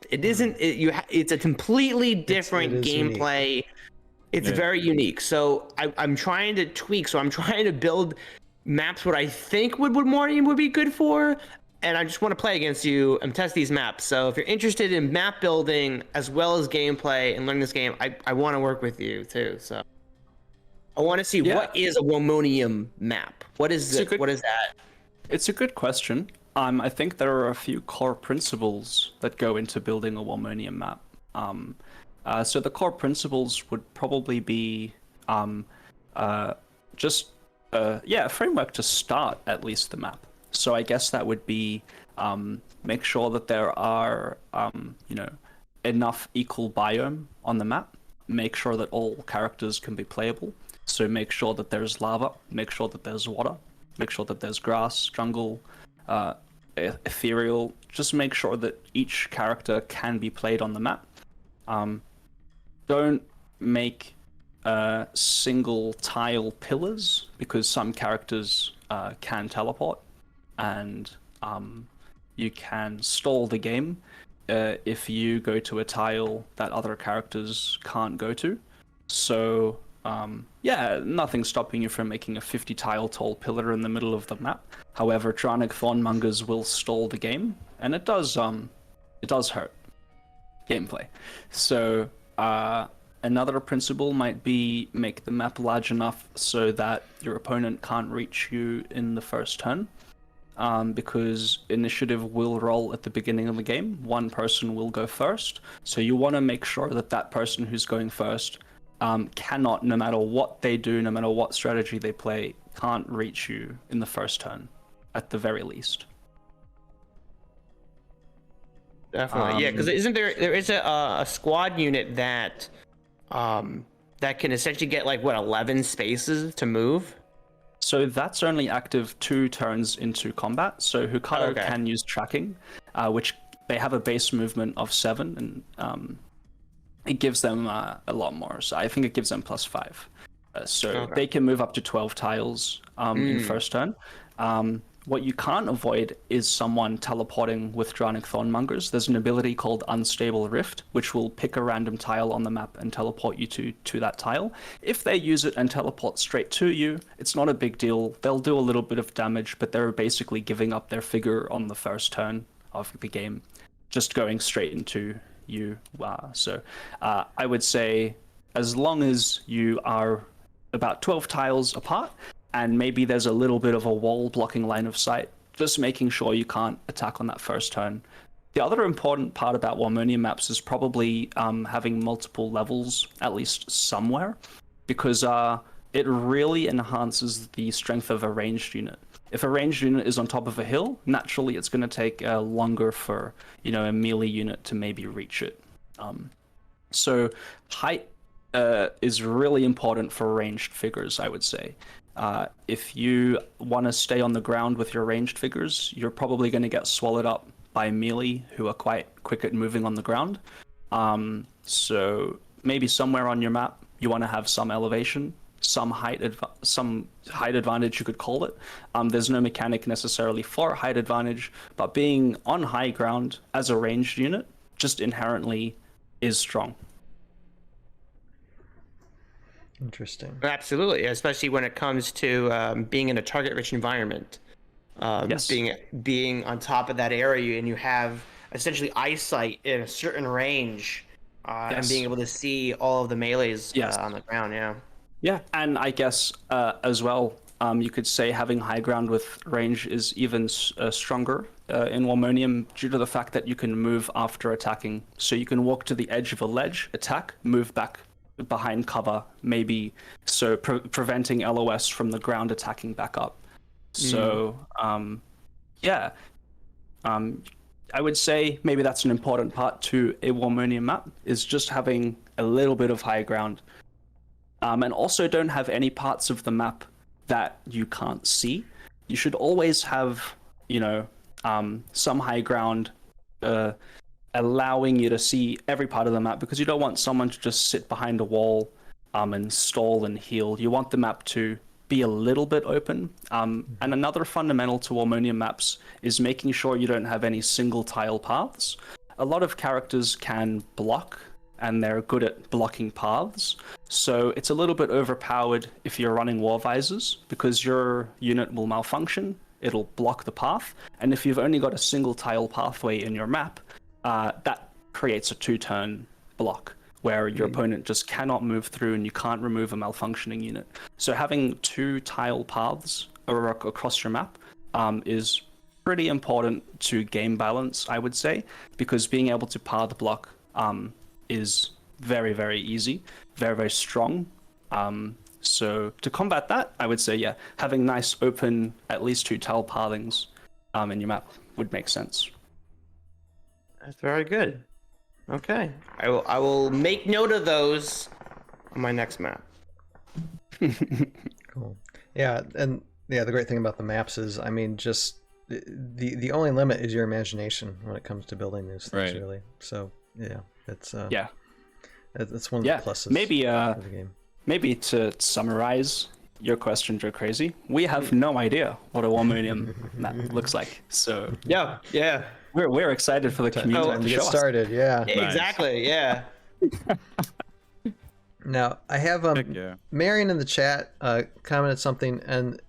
It isn't. It's a completely different gameplay. Unique. It's very unique. So I'm trying to tweak. So I'm trying to build maps what I think Warmonium would be good for, and I just want to play against you and test these maps. So if you're interested in map building as well as gameplay and learning this game, I want to work with you too. So I want to see what is a Warmonium map. What is it? What is that? It's a good question. I think there are a few core principles that go into building a Warmonium map. So the core principles would probably be a framework to start at least the map. So I guess that would be make sure that there are enough equal biome on the map. Make sure that all characters can be playable. So make sure that there's lava. Make sure that there's water. Make sure that there's grass, jungle, ethereal. Just make sure that each character can be played on the map. Don't make single tile pillars, because some characters can teleport, and you can stall the game if you go to a tile that other characters can't go to. So nothing's stopping you from making a 50 tile tall pillar in the middle of the map. However, Dranic Thornmongers will stall the game, and it does hurt gameplay. So another principle might be make the map large enough so that your opponent can't reach you in the first turn, because initiative will roll at the beginning of the game. One person will go first, so you want to make sure that person who's going first cannot, no matter what they do, no matter what strategy they play, can't reach you in the first turn, at the very least. Definitely, because isn't there is a squad unit that can essentially get 11 spaces to move? So that's only active 2 turns into combat. So Hukado can use tracking, which they have a base movement of 7, and it gives them a lot more. So I think it gives them +5. They can move up to 12 tiles in first turn. What you can't avoid is someone teleporting with Dranic Thornmongers. There's an ability called Unstable Rift, which will pick a random tile on the map and teleport you to that tile. If they use it and teleport straight to you, it's not a big deal. They'll do a little bit of damage, but they're basically giving up their figure on the first turn of the game, just going straight into you. I would say, as long as you are about 12 tiles apart, and maybe there's a little bit of a wall blocking line of sight, just making sure you can't attack on that first turn. The other important part about Warmonium maps is probably having multiple levels, at least somewhere, because it really enhances the strength of a ranged unit. If a ranged unit is on top of a hill, naturally it's going to take longer for a melee unit to maybe reach it. So height is really important for ranged figures, I would say. If you want to stay on the ground with your ranged figures, you're probably going to get swallowed up by melee who are quite quick at moving on the ground. So maybe somewhere on your map you want to have some elevation, some height advantage, you could call it. There's no mechanic necessarily for height advantage, but being on high ground as a ranged unit just inherently is strong. Interesting. Absolutely, especially when it comes to being in a target-rich environment. Yes. Being on top of that area, and you have essentially eyesight in a certain range, and being able to see all of the melees on the ground. Yeah. Yeah, and I guess as well, you could say having high ground with range is even stronger in Warmonium due to the fact that you can move after attacking. So you can walk to the edge of a ledge, attack, move back behind cover, maybe so preventing LOS from the ground attacking back up. So I would say maybe that's an important part to a Warmonium map, is just having a little bit of high ground. And also don't have any parts of the map that you can't see. You should always have, some high ground allowing you to see every part of the map, because you don't want someone to just sit behind a wall and stall and heal. You want the map to be a little bit open. And another fundamental to Warmonium maps is making sure you don't have any single tile paths. A lot of characters can block, and they're good at blocking paths. So it's a little bit overpowered if you're running War Visors, because your unit will malfunction, it'll block the path, and if you've only got a single tile pathway in your map, that creates a 2-turn block, where your opponent just cannot move through and you can't remove a malfunctioning unit. So having 2 tile paths across your map is pretty important to game balance, I would say, because being able to path block is very, very easy, very, very strong. So to combat that, I would say, having nice open, at least 2 tile pathings in your map would make sense. That's very good. Okay, I will make note of those on my next map. Cool. Yeah, and the great thing about the maps is, I mean, just the only limit is your imagination when it comes to building these things, really. So it's that's one of the pluses. Maybe of the game. Maybe to summarize your question, Joe Crazy, we have no idea what a Warmonium map looks like. So yeah. We're excited for the community to get started. Yeah, exactly. Yeah. Now I have Marion in the chat commented something, and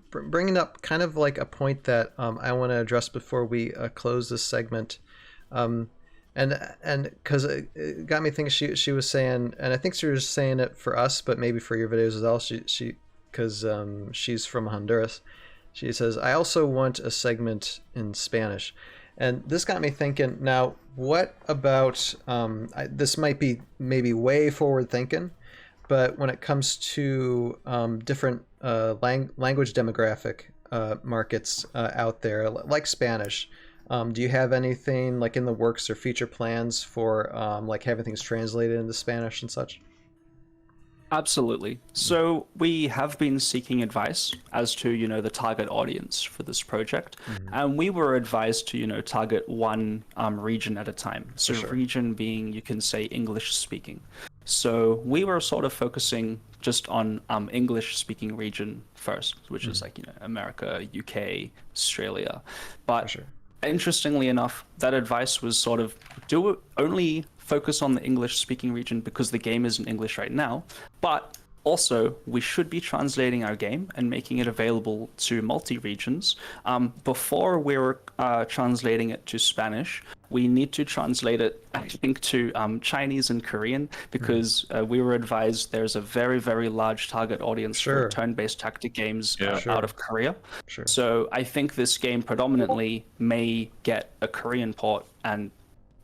bringing up kind of like a point that I want to address before we close this segment, and because it got me thinking. She was saying, and I think she was saying it for us, but maybe for your videos as well. She because she's from Honduras. She says, I also want a segment in Spanish. And this got me thinking, now, what about, this might be maybe way forward thinking, but when it comes to different language demographic markets out there, like Spanish, do you have anything like in the works or future plans for like having things translated into Spanish and such? Absolutely. So we have been seeking advice as to, the target audience for this project. And we were advised to, target one region at a time. So region being, you can say, English speaking. So we were sort of focusing just on English speaking region first, which is like, America, UK, Australia. But interestingly enough, that advice was sort of only focus on the English speaking region because the game is in English right now, but also we should be translating our game and making it available to multi-regions. Before we're translating it to Spanish, we need to translate it, I think, to Chinese and Korean, because we were advised there's a very, very large target audience for turn-based tactic games out of Korea. So I think this game predominantly may get a Korean port, and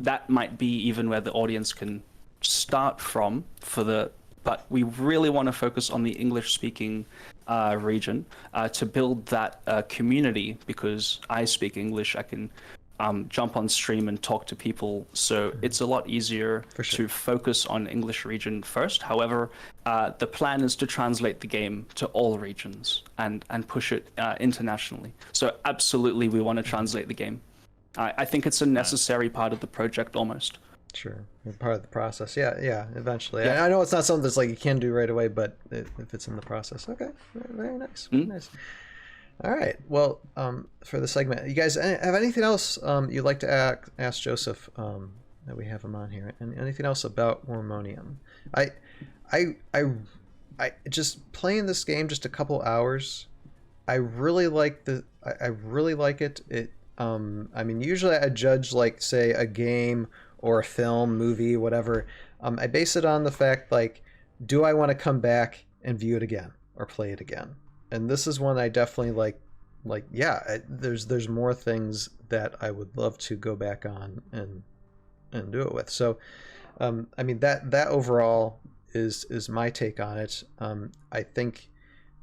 that might be even where the audience can start from for the but we really want to focus on the English-speaking region to build that community, because I speak English. I can jump on stream and talk to people, so it's a lot easier to focus on English region first. However, the plan is to translate the game to all regions and push it internationally. So absolutely, we want to translate the game. I think it's a necessary part of the project almost. Sure, part of the process. Yeah, eventually. Yeah. I know it's not something that's like you can do right away, but if it's in the process, okay, very nice, very nice. All right. Well, for the segment, you guys have anything else you'd like to ask Joseph that we have him on here? And anything else about Warmonium? I just playing this game just a couple hours. I really like I really like it. I mean, usually I judge like say a game or a film, movie, whatever. I base it on the fact like, do I want to come back and view it again or play it again? And this is one I definitely like. Yeah, there's more things that I would love to go back on and do it with. So, I mean that overall is my take on it. I think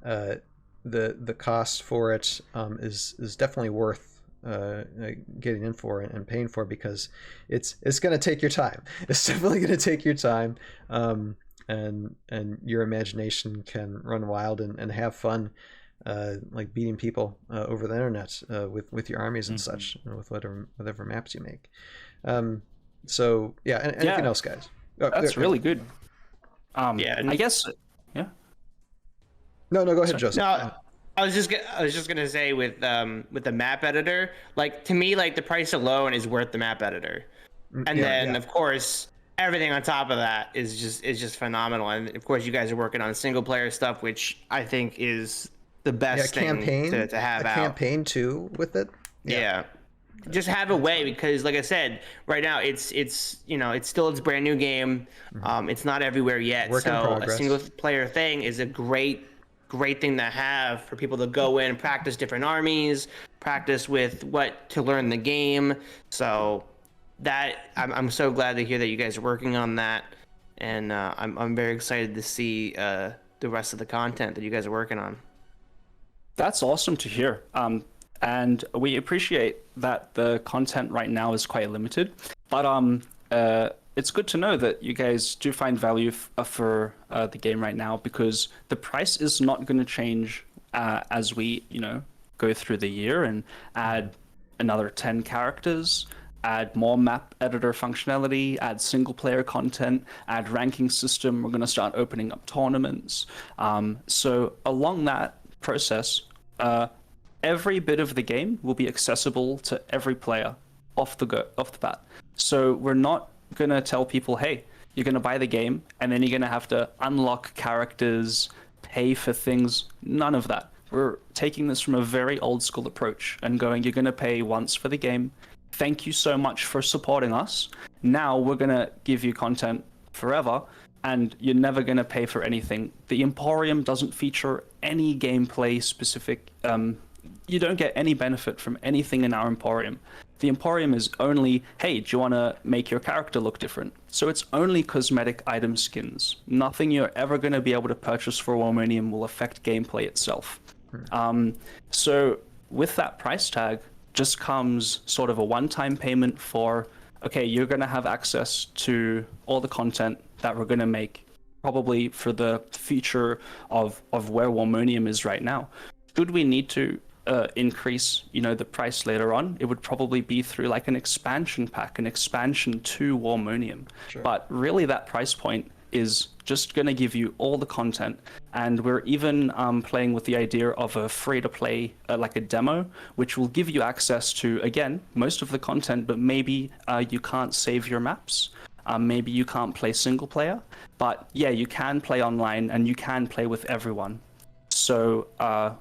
the cost for it is definitely worth getting in for and paying for, because it's going to take your time. It's definitely going to take your time. And your imagination can run wild and have fun, like beating people over the internet with your armies and such, with whatever maps you make. So yeah, anything else, guys? That's really good. Yeah, I guess. Yeah. No, go ahead, Joseph. No, I was just gonna say with the map editor, like to me, like the price alone is worth the map editor, and then of course everything on top of that is just phenomenal. And of course you guys are working on single player stuff, which I think is the best thing to have out. Campaign too with it. Yeah. Just have a way, because like I said, right now it's still its brand new game. It's not everywhere yet. So a single player thing is a great thing to have for people to go in and practice different armies, practice with what to learn the game. So that I'm so glad to hear that you guys are working on that, and I'm very excited to see the rest of the content that you guys are working on. That's awesome to hear. And we appreciate that the content right now is quite limited, but it's good to know that you guys do find value for the game right now, because the price is not going to change as we go through the year and add another 10 characters, add more map editor functionality, add single player content, add ranking system. We're going to start opening up tournaments. So along that process, every bit of the game will be accessible to every player off the bat. So we're not going to tell people, hey, you're going to buy the game and then you're going to have to unlock characters, pay for things. None of that. We're taking this from a very old school approach and going, you're going to pay once for the game. Thank you so much for supporting us. Now we're going to give you content forever, and you're never going to pay for anything. The Emporium doesn't feature any gameplay specific. You don't get any benefit from anything in our Emporium. The Emporium is only, hey, do you want to make your character look different? So it's only cosmetic item skins. Nothing you're ever going to be able to purchase for Warmonium will affect gameplay itself. So with that price tag just comes sort of a one-time payment for, okay, you're going to have access to all the content that we're going to make, probably for the future of where Warmonium is right now. Should we need to increase, the price later on, it would probably be through like an expansion pack, an expansion to Warmonium. Sure. But really that price point is just going to give you all the content. And we're even playing with the idea of a free-to-play, like a demo, which will give you access to, again, most of the content, but maybe you can't save your maps. Maybe you can't play single player, but yeah, you can play online and you can play with everyone. So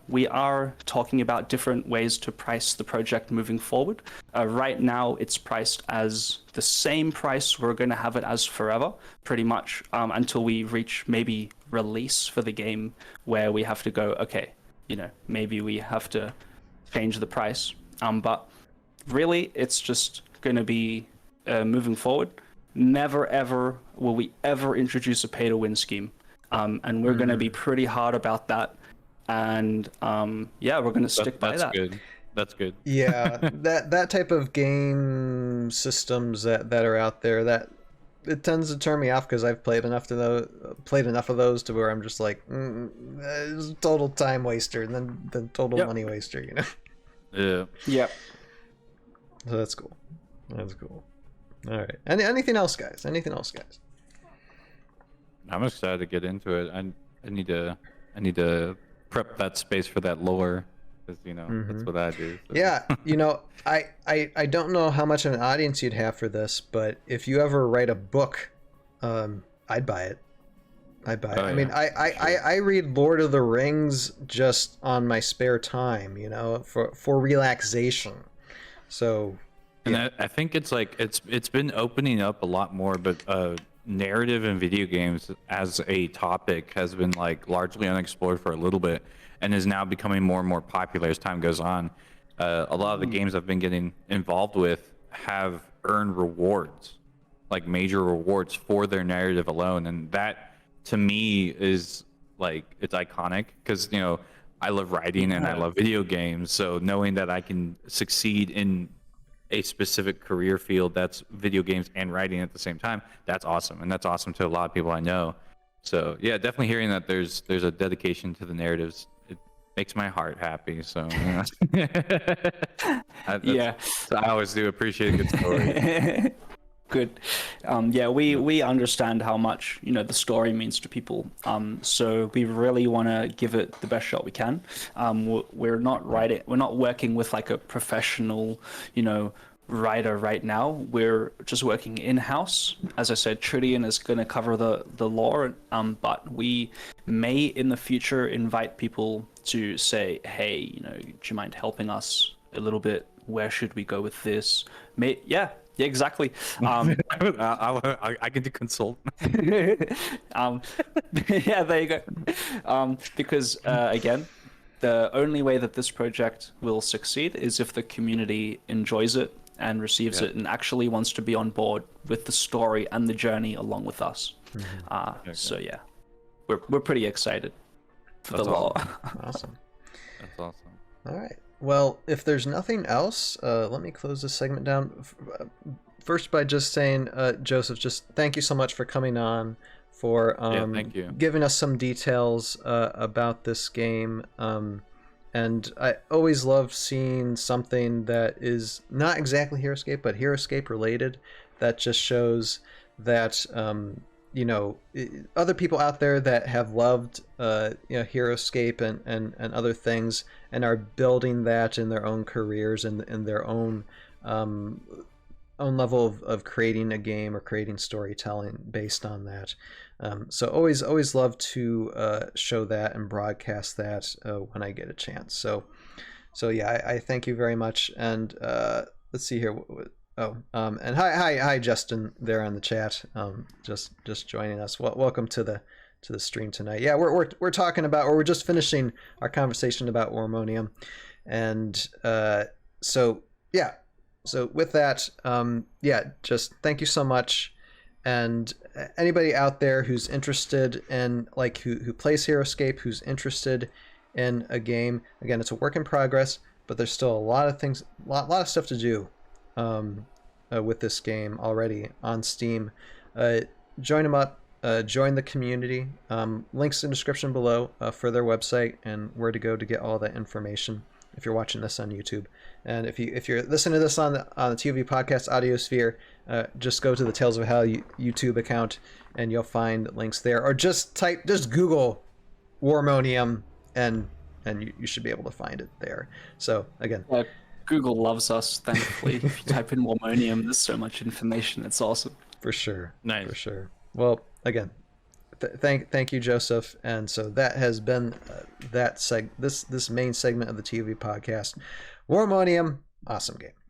we are talking about different ways to price the project moving forward. Right now, it's priced as the same price we're going to have it as forever, pretty much, until we reach maybe release for the game, where we have to go, okay, maybe we have to change the price. But really, it's just going to be moving forward. Never, ever will we ever introduce a pay-to-win scheme. and we're going to be pretty hard about that. And yeah, we're going to stick by that. Good. That's good. Yeah, that type of game systems that are out there, that it tends to turn me off because I've played enough of those to where I'm just like, it's a total time waster and then total money waster, you know. Yeah. Yep. So that's cool. That's cool. All right. Anything else, guys? I'm excited to get into it. I need to prep that space for that lore, because that's what I do. So. Yeah, I don't know how much of an audience you'd have for this, but if you ever write a book, I'd buy it. I mean, I read Lord of the Rings just on my spare time, for relaxation. So, and I think it's like it's been opening up a lot more, but narrative in video games as a topic has been like largely unexplored for a little bit, and is now becoming more and more popular as time goes on. A lot of the games I've been getting involved with have earned rewards, like major rewards for their narrative alone, and that to me is like, it's iconic, because I love writing and I love video games, so knowing that I can succeed in a specific career field that's video games and writing at the same time, that's awesome, and that's awesome to a lot of people I know. So yeah, definitely hearing that there's a dedication to the narratives, it makes my heart happy. So yeah, so I always do appreciate a good story. Good. Yeah, we understand how much the story means to people. So we really want to give it the best shot we can. We're not working with like a professional, writer right now. We're just working in-house. As I said, Tridian is going to cover the lore, but we may in the future invite people to say, hey, do you mind helping us a little bit? Where should we go with this? Yeah, exactly. I can do consult. Yeah, there you go. Because again, the only way that this project will succeed is if the community enjoys it and receives it and actually wants to be on board with the story and the journey along with us. So yeah, we're pretty excited for the lore. Awesome. That's awesome. All right. Well, if there's nothing else, let me close this segment down. First, by just saying, Joseph, just thank you so much for coming on, for thank you. giving us some details about this game. And I always love seeing something that is not exactly Heroscape, but Heroscape related, that just shows that other people out there that have loved Heroscape and other things, and are building that in their own careers and in their own level of creating a game or creating storytelling based on that. So always love to show that and broadcast that when I get a chance. So yeah, I thank you very much. And let's see here. And hi Justin there on the chat, just joining us. Welcome to the stream tonight. Yeah, we're talking about, or we're just finishing our conversation about Warmonium, and so with that, just thank you so much. And anybody out there who's interested in, like, who plays Heroscape, who's interested in a game, again, it's a work in progress, but there's still a lot of things, a lot of stuff to do with this game already on Steam. Join them up, join the community. Links in the description below for their website and where to go to get all that information if you're watching this on YouTube. And if you're listening to this on the ToV Podcast Audiosphere, just go to the Tales of Hell YouTube account and you'll find links there. Or just Google Warmonium and you should be able to find it there. So again, Google loves us, thankfully. If you type in Warmonium, there's so much information. It's awesome. For sure. Nice. For sure. Well, again, thank you, Joseph. And so that has been this main segment of the ToV Podcast. Warmonium, awesome game.